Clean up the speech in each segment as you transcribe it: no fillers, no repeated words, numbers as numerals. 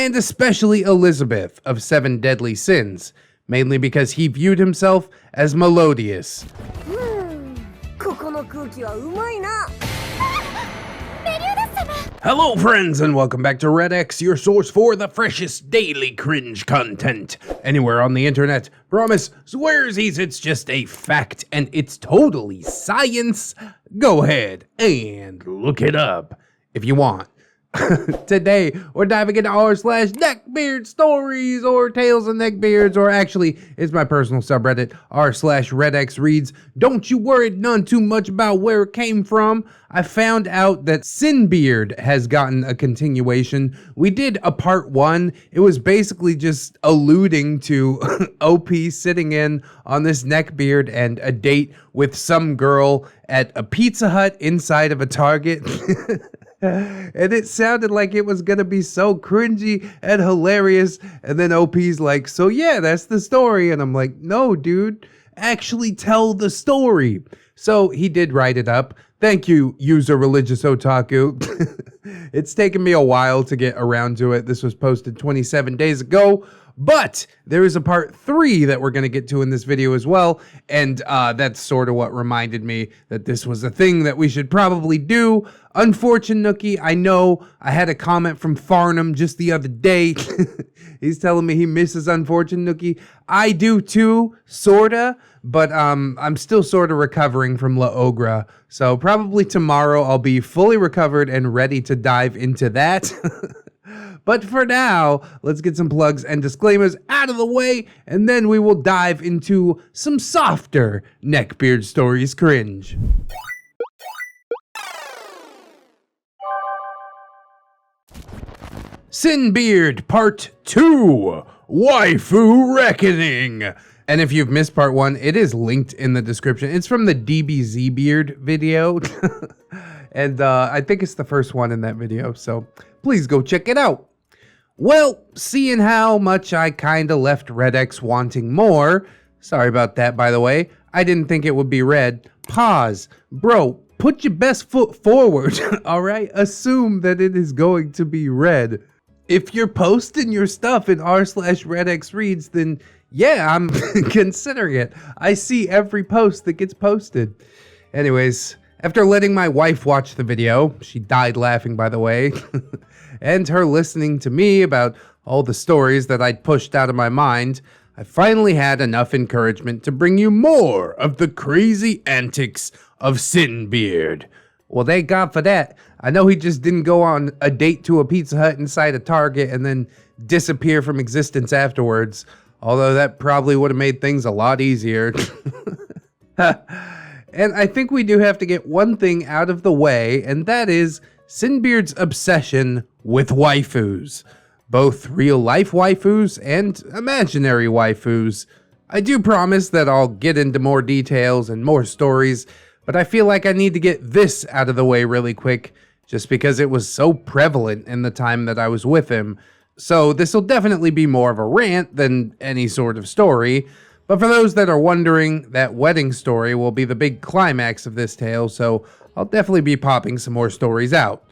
and especially Elizabeth of 7 Deadly Sins, mainly because he viewed himself as melodious. Hello friends, and welcome back to ReddX, your source for the freshest daily cringe content anywhere on the internet. Promise, swearsies, it's just a fact, and it's totally science. Go ahead and look it up if you want. Today, we're diving into r/neckbeard stories, or Tales of Neckbeards, or actually, it's my personal subreddit, r/ReddX reads, "Don't you worry none too much about where it came from." I found out that Sinbeard has gotten a continuation. We did a part 1. It was basically just alluding to OP sitting in on this neckbeard and a date with some girl at a Pizza Hut inside of a Target. And it sounded like it was gonna be so cringy and hilarious, and then OP's like, "So yeah, that's the story," and I'm like, "No, dude, actually tell the story." So he did write it up. Thank you, user religious otaku. It's taken me a while to get around to it. This was posted 27 days ago, but there is a part 3 that we're going to get to in this video as well, and that's sort of what reminded me that this was a thing that we should probably do. Unfortunately, I know I had a comment from Farnham just the other day. He's telling me he misses Unfortunately. I do too, sorta, but I'm still sort of recovering from La Ogra, so probably tomorrow I'll be fully recovered and ready to dive into that. But for now, let's get some plugs and disclaimers out of the way, and then we will dive into some softer neckbeard stories cringe. Sinbeard Part 2, Waifu Reckoning. And if you've missed part 1, it is linked in the description. It's from the DBZ Beard video. And I think it's the first one in that video, so please go check it out. Well, seeing how much I kinda left ReddX wanting more, sorry about that by the way, I didn't think it would be read. Pause. Bro, put your best foot forward, alright? Assume that it is going to be read. If you're posting your stuff in r/ReddX reads, then yeah, I'm considering it. I see every post that gets posted. Anyways, after letting my wife watch the video, she died laughing by the way, and her listening to me about all the stories that I'd pushed out of my mind, I finally had enough encouragement to bring you more of the crazy antics of Sinbeard. Well, thank God for that. I know he just didn't go on a date to a Pizza Hut inside a Target and then disappear from existence afterwards, although that probably would have made things a lot easier. And I think we do have to get one thing out of the way, and that is Sinbeard's obsession with waifus. Both real-life waifus and imaginary waifus. I do promise that I'll get into more details and more stories, but I feel like I need to get this out of the way really quick, just because it was so prevalent in the time that I was with him. So this will definitely be more of a rant than any sort of story. But for those that are wondering, that wedding story will be the big climax of this tale, so I'll definitely be popping some more stories out.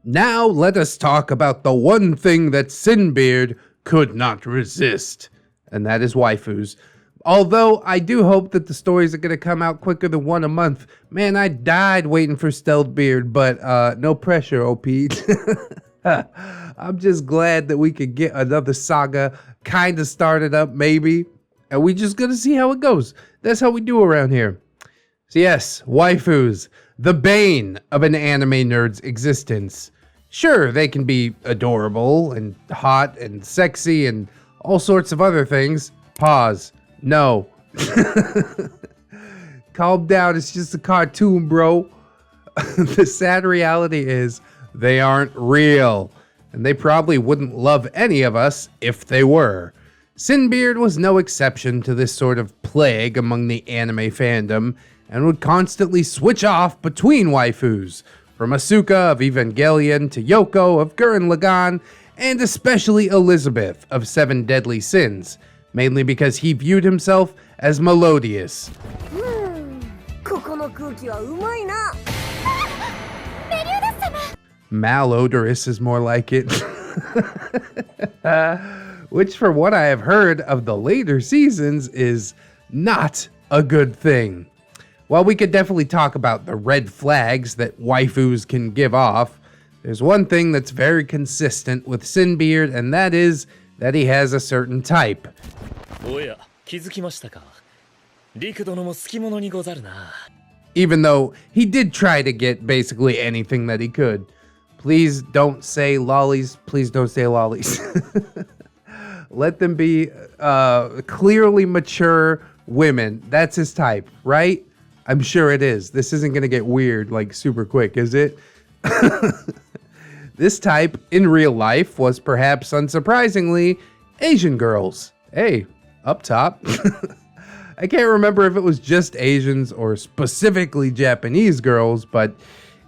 Now let us talk about the one thing that Sinbeard could not resist, and that is waifus. Although I do hope that the stories are going to come out quicker than one a month. Man, I died waiting for Stealthbeard, but no pressure, OP. I'm just glad that we could get another saga kind of started up, maybe. And we just gonna see how it goes. That's how we do around here. So yes, waifus, the bane of an anime nerd's existence. Sure, they can be adorable and hot and sexy and all sorts of other things. Pause. No. Calm down, it's just a cartoon, bro. The sad reality is they aren't real. And they probably wouldn't love any of us if they were. Sinbeard was no exception to this sort of plague among the anime fandom, and would constantly switch off between waifus, from Asuka of Evangelion to Yoko of Gurren Lagann, and especially Elizabeth of 7 Deadly Sins, mainly because he viewed himself as melodious. Malodorous is more like it. Which, from what I have heard of the later seasons, is not a good thing. While we could definitely talk about the red flags that waifus can give off, there's one thing that's very consistent with Sinbeard, and that is that he has a certain type. Even though he did try to get basically anything that he could. Please don't say lollies. Please don't say lollies. Let them be clearly mature women. That's his type, right? I'm sure it is. This isn't going to get weird like super quick, is it? This type in real life was perhaps unsurprisingly Asian girls. Hey, up top. I can't remember if it was just Asians or specifically Japanese girls, but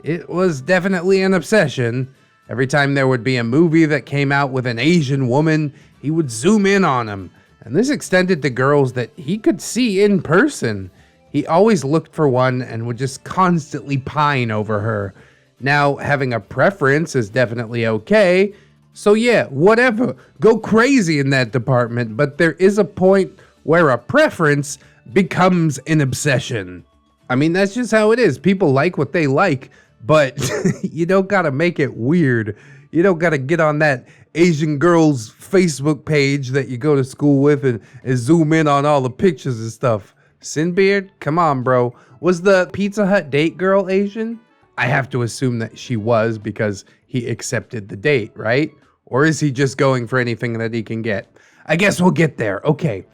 it was definitely an obsession. Every time there would be a movie that came out with an Asian woman, he would zoom in on them. And this extended to girls that he could see in person. He always looked for one and would just constantly pine over her. Now, having a preference is definitely okay. So yeah, whatever. Go crazy in that department. But there is a point where a preference becomes an obsession. I mean, that's just how it is. People like what they like, but you don't gotta make it weird. You don't gotta get on that Asian girl's Facebook page that you go to school with and zoom in on all the pictures and stuff. Sinbeard? Come on, bro. Was the Pizza Hut date girl Asian? I have to assume that she was because he accepted the date, right? Or is he just going for anything that he can get? I guess we'll get there. Okay.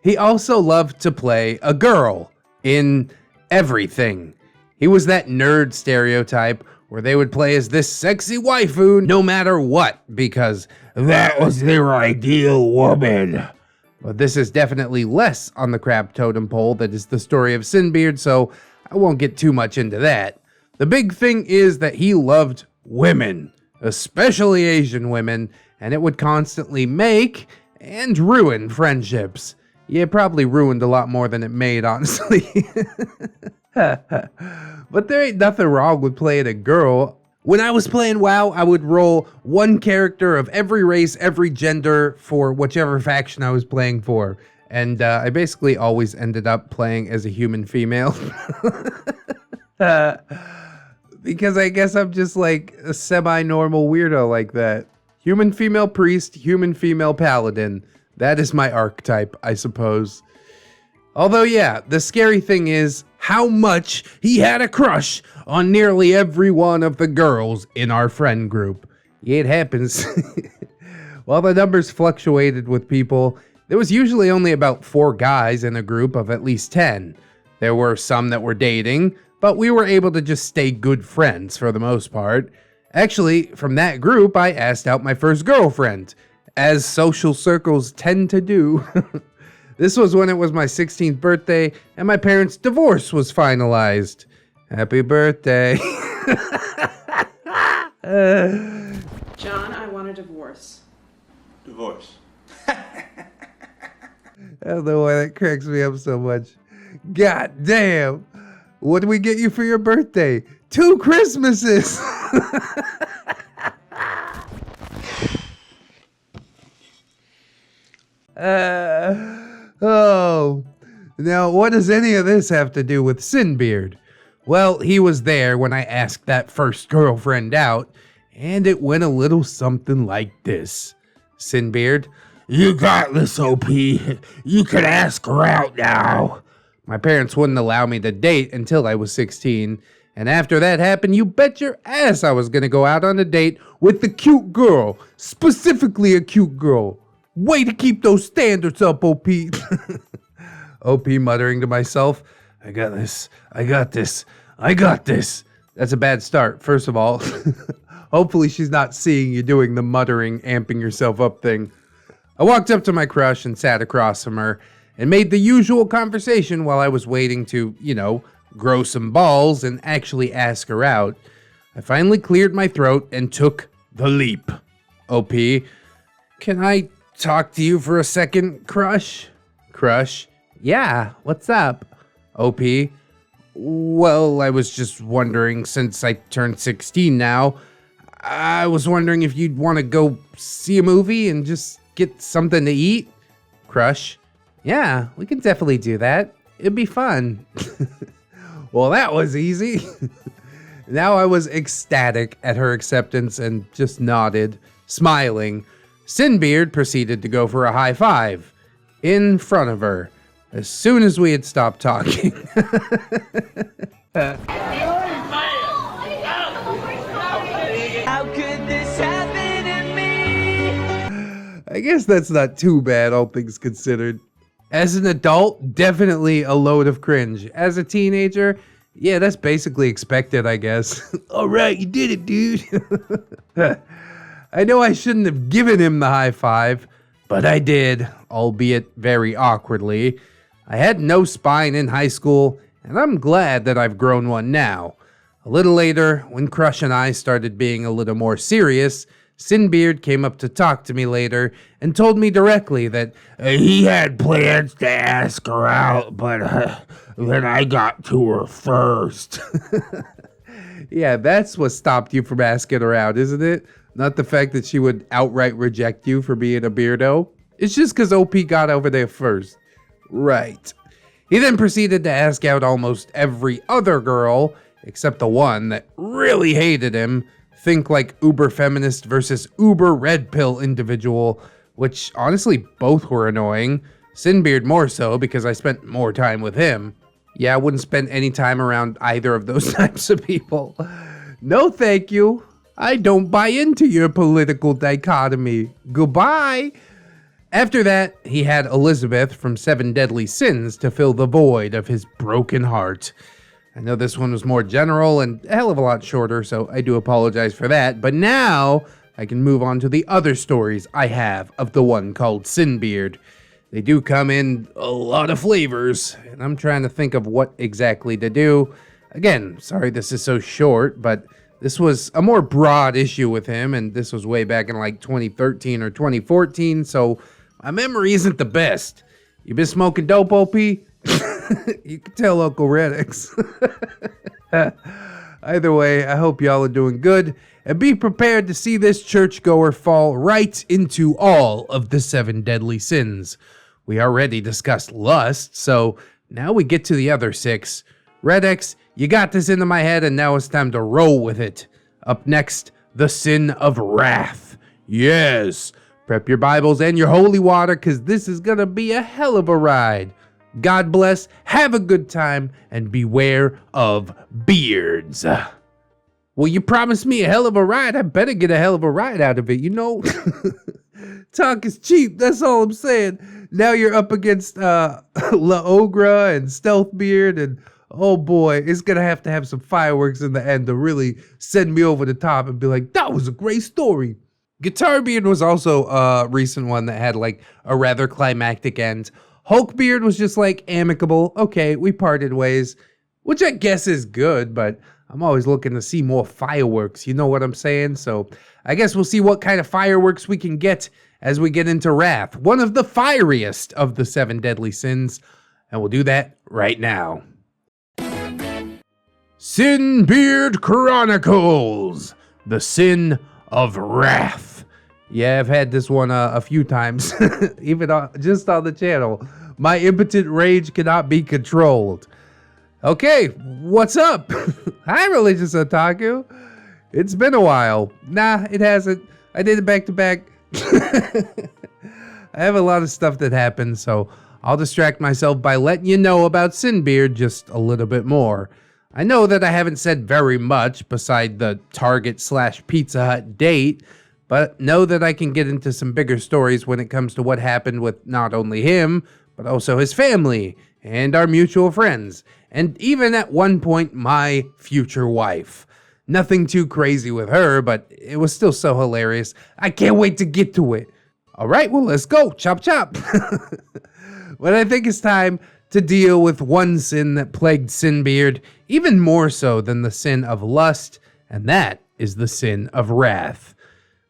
He also loved to play a girl in everything. He was that nerd stereotype where they would play as this sexy waifu no matter what, because that was their ideal woman. But this is definitely less on the crab totem pole that is the story of Sinbeard, so I won't get too much into that. The big thing is that he loved women, especially Asian women, and it would constantly make and ruin friendships. Yeah, it probably ruined a lot more than it made, honestly. But there ain't nothing wrong with playing a girl. When I was playing WoW, I would roll one character of every race, every gender for whichever faction I was playing for. And I basically always ended up playing as a human female. Because I guess I'm just like a semi-normal weirdo like that. Human female priest, human female paladin. That is my archetype, I suppose. Although, yeah, the scary thing is how much he had a crush on nearly every one of the girls in our friend group. Yeah, it happens. While the numbers fluctuated with people, there was usually only about 4 guys in a group of at least 10. There were some that were dating, but we were able to just stay good friends for the most part. Actually, from that group, I asked out my first girlfriend, as social circles tend to do. This was when it was my 16th birthday, and my parents' divorce was finalized. Happy birthday. John, I want a divorce. Divorce. I don't know why that cracks me up so much. God damn. What did we get you for your birthday? 2 Christmases. Oh, now what does any of this have to do with Sinbeard? Well, he was there when I asked that first girlfriend out, and it went a little something like this. Sinbeard, you got this, OP. You can ask her out now. My parents wouldn't allow me to date until I was 16, and after that happened, you bet your ass I was gonna go out on a date with the cute girl, specifically a cute girl. Way to keep those standards up, OP. OP muttering to myself, I got this, I got this, I got this. That's a bad start, first of all. Hopefully she's not seeing you doing the muttering, amping yourself up thing. I walked up to my crush and sat across from her and made the usual conversation while I was waiting to, grow some balls and actually ask her out. I finally cleared my throat and took the leap. OP, can I talk to you for a second, crush? Crush? Yeah, what's up? OP, well, I was just wondering, since I turned 16 now, I was wondering if you'd want to go see a movie and just get something to eat? Crush. Yeah, we can definitely do that. It'd be fun. Well, that was easy. Now I was ecstatic at her acceptance and just nodded, smiling. Sinbeard proceeded to go for a high five in front of her as soon as we had stopped talking. How could this happen to me? I guess that's not too bad, all things considered. As an adult, definitely a load of cringe. As a teenager, yeah, that's basically expected, I guess. All right, you did it, dude. I know I shouldn't have given him the high five, but I did, albeit very awkwardly. I had no spine in high school, and I'm glad that I've grown one now. A little later, when Crush and I started being a little more serious, Sinbeard came up to talk to me later and told me directly that he had plans to ask her out, but then I got to her first. Yeah, that's what stopped you from asking her out, isn't it? Not the fact that she would outright reject you for being a beardo. It's just because OP got over there first. Right. He then proceeded to ask out almost every other girl, except the one that really hated him. Think like uber feminist versus uber red pill individual, which honestly both were annoying. Sinbeard more so because I spent more time with him. Yeah, I wouldn't spend any time around either of those types of people. No thank you. I don't buy into your political dichotomy. Goodbye. After that, he had Elizabeth from 7 Deadly Sins to fill the void of his broken heart. I know this one was more general and a hell of a lot shorter, so I do apologize for that. But now I can move on to the other stories I have of the one called Sinbeard. They do come in a lot of flavors, and I'm trying to think of what exactly to do. Again, sorry this is so short, but this was a more broad issue with him, and this was way back in like 2013 or 2014, so my memory isn't the best. You been smoking dope, OP? You can tell Uncle ReddX. Either way, I hope y'all are doing good, and be prepared to see this churchgoer fall right into all of the 7 deadly sins. We already discussed lust, so now we get to the other 6. ReddX, you got this into my head, and now it's time to roll with it. Up next, the sin of wrath. Yes, prep your Bibles and your holy water, because this is gonna be a hell of a ride. God bless, have a good time, and beware of beards. Well, you promised me a hell of a ride. I better get a hell of a ride out of it, you know? Talk is cheap, that's all I'm saying. Now you're up against La Ogre and Stealth Beard, and oh boy, it's gonna have to have some fireworks in the end to really send me over the top and be like, that was a great story. Guitar Beard was also a recent one that had like a rather climactic end. Hulk Beard was just like amicable. Okay, we parted ways, which I guess is good, but I'm always looking to see more fireworks. You know what I'm saying? So I guess we'll see what kind of fireworks we can get as we get into Wrath, one of the fieriest of the 7 deadly sins. And we'll do that right now. Sinbeard Chronicles, the sin of wrath. Yeah, I've had this one a few times, even just on the channel. My impotent rage cannot be controlled. Okay, what's up? Hi, Religious Otaku. It's been a while. Nah, it hasn't. I did it back to back. I have a lot of stuff that happened, so I'll distract myself by letting you know about Sinbeard just a little bit more. I know that I haven't said very much beside the Target/Pizza Hut date, but know that I can get into some bigger stories when it comes to what happened with not only him, but also his family, and our mutual friends, and even at one point, my future wife. Nothing too crazy with her, but it was still so hilarious. I can't wait to get to it. All right, well, let's go. Chop, chop. But I think it's time to deal with one sin that plagued Sinbeard, even more so than the sin of lust, and that is the sin of wrath.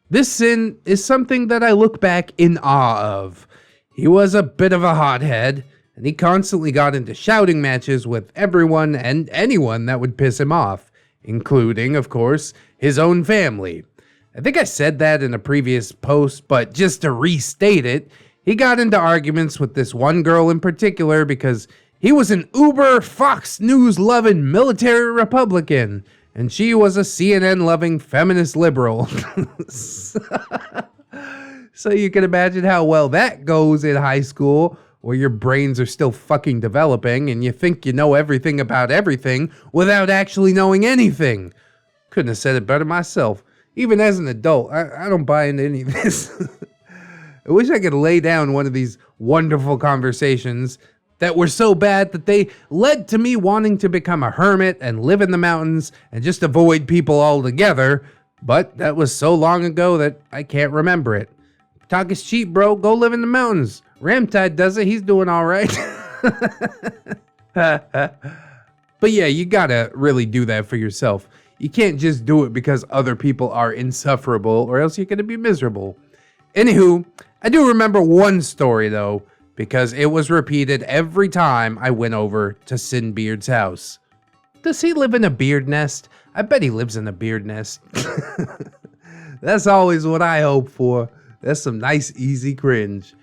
This sin is something that I look back in awe of. He was a bit of a hothead, and he constantly got into shouting matches with everyone and anyone that would piss him off, including, of course, his own family. I think I said that in a previous post, but just to restate it, he got into arguments with this one girl in particular because he was an uber Fox News loving military Republican, and she was a CNN loving feminist liberal. So you can imagine how well that goes in high school, where your brains are still fucking developing and you think you know everything about everything without actually knowing anything. Couldn't have said it better myself. Even as an adult, I don't buy into any of this. I wish I could lay down one of these wonderful conversations that were so bad that they led to me wanting to become a hermit and live in the mountains and just avoid people altogether, but that was so long ago that I can't remember it. Talk is cheap, bro. Go live in the mountains. Ramtide does it. He's doing all right. But yeah, you gotta really do that for yourself. You can't just do it because other people are insufferable, or else you're gonna be miserable. Anywho, I do remember one story though, because it was repeated every time I went over to Sinbeard's house. Does he live in a beard nest? I bet he lives in a beard nest. That's always what I hope for. That's some nice, easy cringe.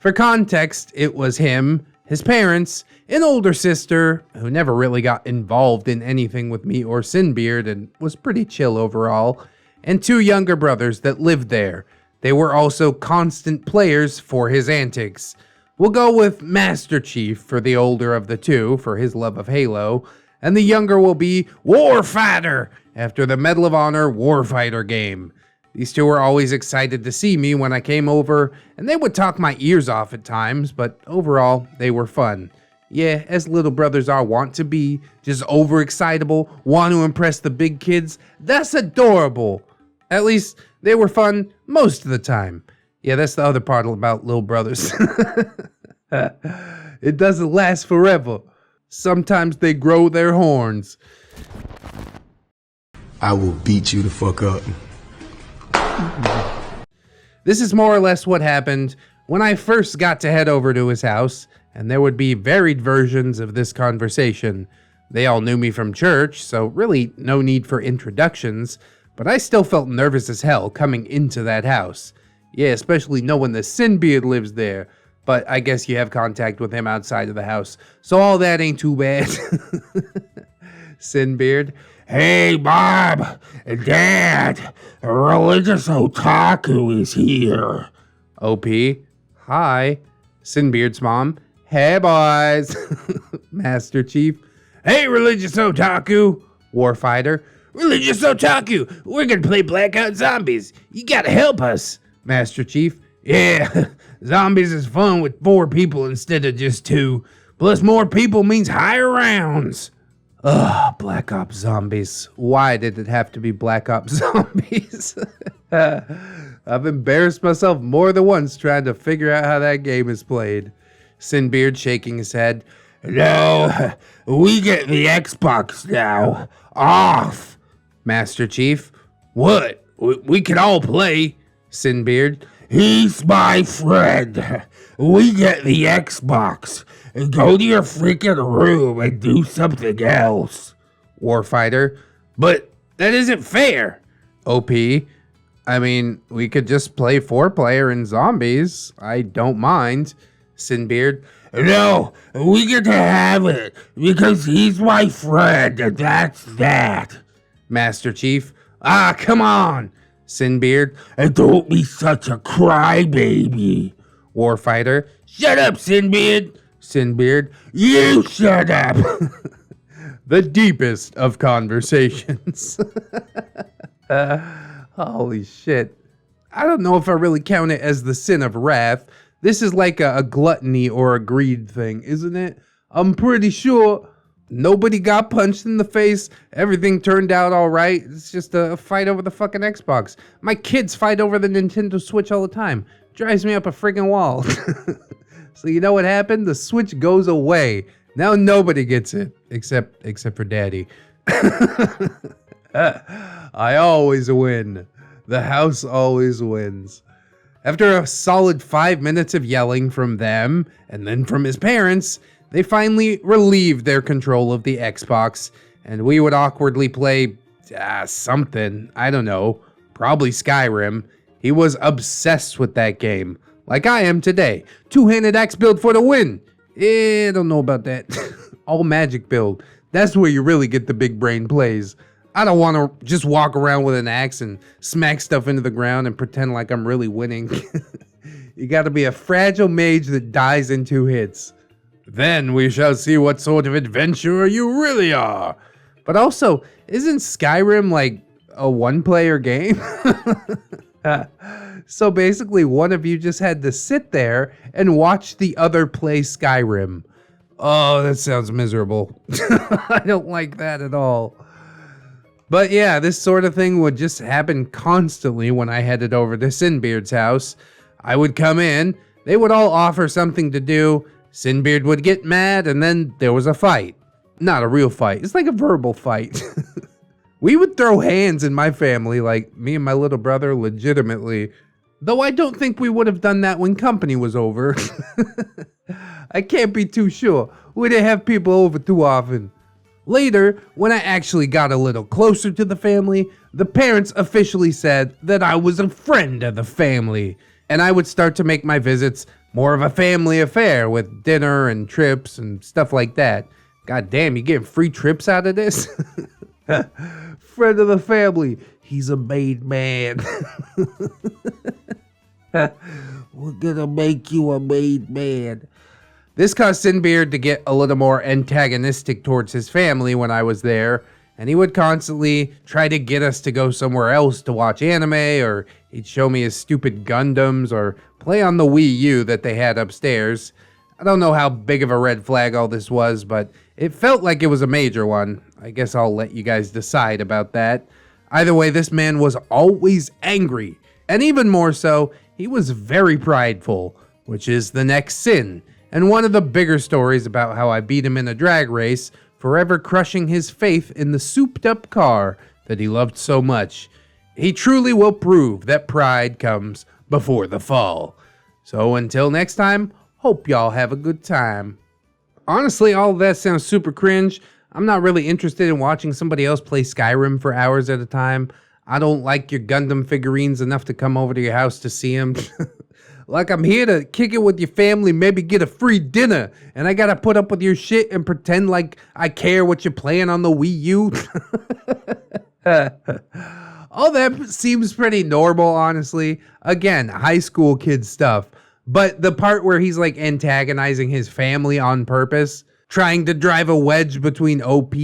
For context, it was him, his parents, an older sister who never really got involved in anything with me or Sinbeard and was pretty chill overall, and 2 younger brothers that lived there. They were also constant players for his antics. We'll go with Master Chief for the older of the 2 for his love of Halo, and the younger will be Warfighter after the Medal of Honor Warfighter game. These 2 were always excited to see me when I came over, and they would talk my ears off at times, but overall, they were fun. Yeah, as little brothers are wont to be, just overexcitable, want to impress the big kids. That's adorable. At least, they were fun most of the time. Yeah, that's the other part about little brothers. It doesn't last forever. Sometimes they grow their horns. I will beat you the fuck up. This is more or less what happened when I first got to head over to his house, and there would be varied versions of this conversation. They all knew me from church, so really no need for introductions, but I still felt nervous as hell coming into that house. Yeah, especially knowing the Sinbeard lives there, but I guess you have contact with him outside of the house, so all that ain't too bad. Sinbeard. Hey, Bob, Dad, a religious otaku is here. OP, hi. Sinbeard's mom, hey, boys. Master Chief, hey, religious otaku. Warfighter, religious otaku, we're gonna play Blackout Zombies. You gotta help us. Master Chief, yeah, zombies is fun with 4 people instead of just 2. Plus more people means higher rounds. Ugh, Black Ops Zombies. Why did it have to be Black Ops Zombies? I've embarrassed myself more than once trying to figure out how that game is played. Sinbeard shaking his head. No, we get the Xbox now. Off. Master Chief. What? We can all play. Sinbeard. He's my friend. We get the Xbox. And go to your freaking room and do something else. Warfighter. But that isn't fair. OP. I mean, we could just play 4-player in zombies. I don't mind. Sinbeard. No, we get to have it because he's my friend and that's that. Master Chief. Ah, come on. Sinbeard. And don't be such a crybaby. Warfighter. Shut up, Sinbeard. Sinbeard, you shut up! The deepest of conversations. Holy shit. I don't know if I really count it as the sin of wrath. This is like a gluttony or a greed thing, isn't it? I'm pretty sure nobody got punched in the face. Everything turned out all right. It's just a fight over the fucking Xbox. My kids fight over the Nintendo Switch all the time. Drives me up a friggin' wall. So you know what happened? The Switch goes away. Now nobody gets it, except for Daddy. I always win. The house always wins. After a solid 5 minutes of yelling from them, and then from his parents, they finally relieved their control of the Xbox, and we would awkwardly play something, I don't know, probably Skyrim. He was obsessed with that game, like I am today. Two-handed axe build for the win. Don't know about that. All magic build. That's where you really get the big brain plays. I don't want to just walk around with an axe and smack stuff into the ground and pretend like I'm really winning. You gotta be a fragile mage that dies in 2 hits. Then we shall see what sort of adventurer you really are. But also, isn't Skyrim like a one-player game? So basically, one of you just had to sit there and watch the other play Skyrim. Oh, that sounds miserable. I don't like that at all. But yeah, this sort of thing would just happen constantly when I headed over to Sinbeard's house. I would come in, they would all offer something to do, Sinbeard would get mad, and then there was a fight. Not a real fight, it's like a verbal fight. We would throw hands in my family, like me and my little brother, legitimately. Though I don't think we would have done that when company was over. I can't be too sure. We didn't have people over too often. Later, when I actually got a little closer to the family, the parents officially said that I was a friend of the family, and I would start to make my visits more of a family affair with dinner and trips and stuff like that. God damn, you getting free trips out of this? Friend of the family. He's a made man. We're gonna make you a made man. This caused Sinbeard to get a little more antagonistic towards his family when I was there, and he would constantly try to get us to go somewhere else to watch anime, or he'd show me his stupid Gundams, or play on the Wii U that they had upstairs. I don't know how big of a red flag all this was, but it felt like it was a major one. I guess I'll let you guys decide about that. Either way, this man was always angry, and even more so, he was very prideful, which is the next sin, and one of the bigger stories about how I beat him in a drag race, forever crushing his faith in the souped-up car that he loved so much. He truly will prove that pride comes before the fall. So until next time, hope y'all have a good time. Honestly, all of that sounds super cringe. I'm not really interested in watching somebody else play Skyrim for hours at a time. I don't like your Gundam figurines enough to come over to your house to see them. Like, I'm here to kick it with your family, maybe get a free dinner, and I gotta put up with your shit and pretend like I care what you're playing on the Wii U. All that seems pretty normal, honestly. Again, high school kid stuff. But the part where he's like antagonizing his family on purpose, trying to drive a wedge between OP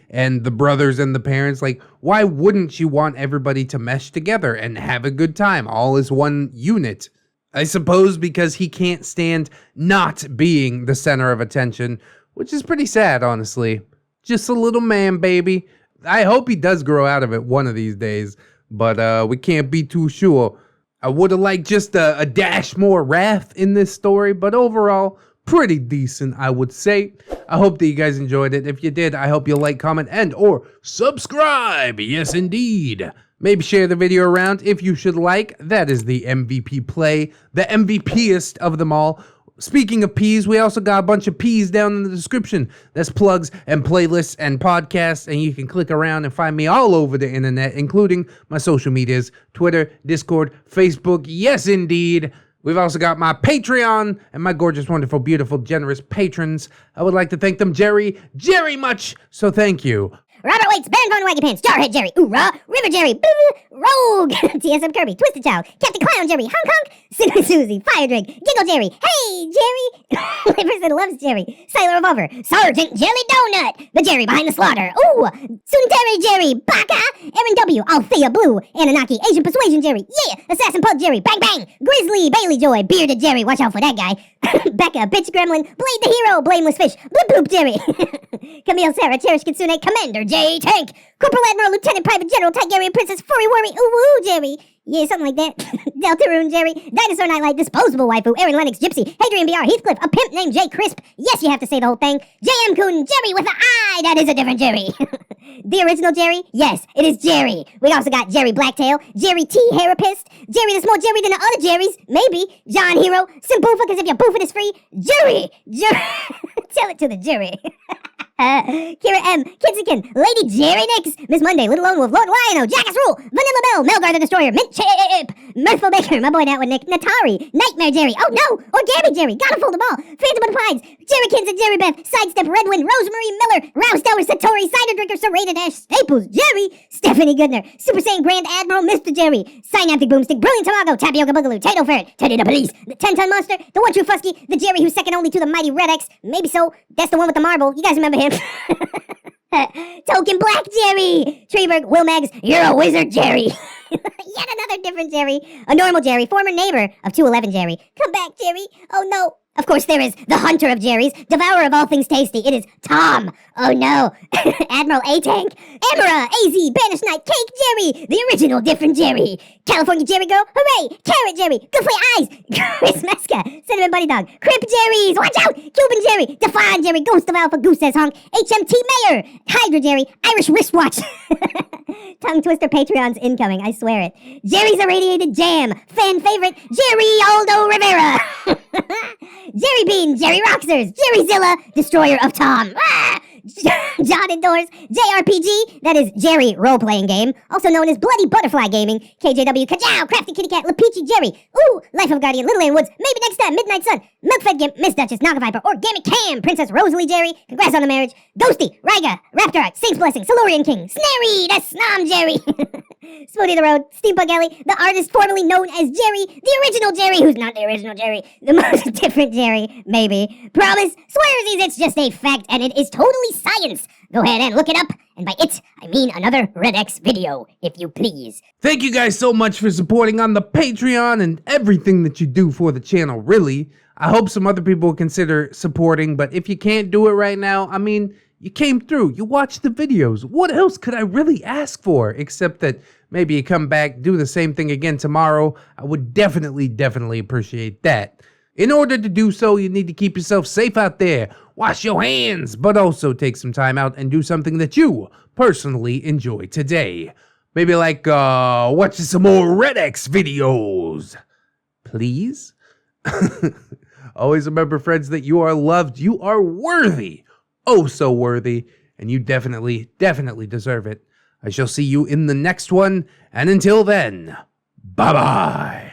and the brothers and the parents, like, why wouldn't you want everybody to mesh together and have a good time, all as one unit? I suppose because he can't stand not being the center of attention, which is pretty sad, honestly. Just a little man, baby. I hope he does grow out of it one of these days, but we can't be too sure. I would have liked just a dash more wrath in this story, but overall, pretty decent, I would say. I hope that you guys enjoyed it. If you did, I hope you'll like, comment, and or subscribe. Yes, indeed. Maybe share the video around if you should like. That is the MVP play, the MVPest of them all. Speaking of P's, we also got a bunch of P's down in the description. That's plugs and playlists and podcasts, and you can click around and find me all over the internet, including my social medias, Twitter, Discord, Facebook. Yes, indeed. We've also got my Patreon and my gorgeous, wonderful, beautiful, generous patrons. I would like to thank them Jerry much, so thank you. Robert Waits, Baron Von Waggy Pants, Jarhead Jerry, Oorah, River Jerry, Rogue, TSM Kirby, Twisted Child, Captain Clown Jerry, Honk Honk, Silly Susie, Fire Drink, Giggle Jerry, Hey Jerry, Liverson Loves Jerry, Sailor Revolver, Sergeant Jelly Donut, the Jerry Behind the Slaughter, Ooh, Sunitary Jerry, Baka, Aaron W, Althea Blue, Anunnaki, Asian Persuasion Jerry, yeah, Assassin Pug Jerry, Bang Bang, Grizzly, Bailey Joy, Bearded Jerry, watch out for that guy, Becca, Bitch Gremlin, Blade the Hero, Blameless Fish, Bloop Bloop Jerry, Camille Sarah, Cherish Kitsune, Commander J Tank, Corporal Admiral, Lieutenant Private General, Tigerian Princess, Furry Worry, Ooh Woo Jerry, yeah, something like that, Deltaroon Jerry, Dinosaur Nightlight, Disposable Waifu, Aaron Lennox, Gypsy, Hadrian BR, Heathcliff, a pimp named Jay Crisp, yes, you have to say the whole thing, J.M. Coon, Jerry with an I, that is a different Jerry, the original Jerry, yes, it is Jerry, we also got Jerry Blacktail, Jerry T. Harapist, Jerry that's more Jerry than the other Jerrys, maybe, John Hero, Simpoofa, because if you're boofing is free, Jerry, tell it to the jury. Kira M, Kitsikin, Lady Jerry Nix, Miss Monday, Little Lone Wolf, Lord Lionel, Jackass Rule, Vanilla Bell, Melgar the Destroyer, Mint Chip, Mirthful Baker, my boy Nat with Nick, Natari, Nightmare Jerry, oh no, Origami Jerry, gotta fold them all, Phantom of the Pines, Jerry Kins and Jerry Beth, Sidestep Redwind, Rosemary Miller, Rouse Dower, Satori, Cider Drinker, Serrated Ash, Staples, Jerry, Stephanie Goodner, Super Saiyan Grand Admiral, Mr. Jerry, Synaptic Boomstick, Brilliant Tamago, Tapioca Boogaloo, Tato Ferret, Teddy the Police, the 10-ton monster, the one true Fusky, the Jerry who's second only to the mighty ReddX, maybe so, that's the one with the marble, you guys remember him. Token Black Jerry! Treeberg, Wilmags, you're a wizard, Jerry! Yet another different Jerry. A normal Jerry, former neighbor of 211 Jerry. Come back, Jerry! Oh no! Of course there is the hunter of Jerrys, devourer of all things tasty. It is Tom! Oh no! Admiral A-Tank, Amara, AZ, Banish Knight, Cake Jerry! The original different Jerry! California Jerry Girl, hooray! Carrot Jerry, good for your eyes! Chris Meska, Cinnamon Buddy Dog, Crip Jerry's, watch out! Cuban Jerry, Define Jerry, Ghost of Alpha Goose says honk, HMT Mayor, Hydra Jerry, Irish Wristwatch. Tongue Twister Patreons incoming, I swear it. Jerry's Irradiated Jam, fan favorite, Jerry Aldo Rivera. Jerry Bean, Jerry Roxers, Jerry Zilla, Destroyer of Tom. Ah! John Indoors, JRPG, that is Jerry Role-Playing Game, also known as Bloody Butterfly Gaming, KJW, Kajow, Crafty Kitty Cat, Lapichi Jerry, ooh, Life of Guardian, Little Lane Woods, maybe next time, Midnight Sun, Milkfed Gimp, Miss Duchess, Naga Viper, Organic Cam, Princess Rosalie Jerry, congrats on the marriage, Ghosty, Ryga, Raptor Art, Saints Blessing, Silurian King, Snary, that's Snom Jerry, Spoonie the Road, Steampunk Ellie, the artist formerly known as Jerry, the original Jerry, who's not the original Jerry, the most different Jerry, maybe, promise, swearsies, it's just a fact, and it is totally science. Go ahead and look it up, and by it, I mean another ReddX video, if you please. Thank you guys so much for supporting on the Patreon and everything that you do for the channel, really. I hope some other people will consider supporting, but if you can't do it right now, I mean, you came through, you watched the videos. What else could I really ask for? Except that maybe you come back, do the same thing again tomorrow. I would definitely appreciate that. In order to do so, you need to keep yourself safe out there. Wash your hands, but also take some time out and do something that you personally enjoy today. Maybe like, watching some more ReddX videos. Please? Always remember, friends, that you are loved, you are worthy. Oh, so worthy. And you definitely deserve it. I shall see you in the next one. And until then, bye-bye.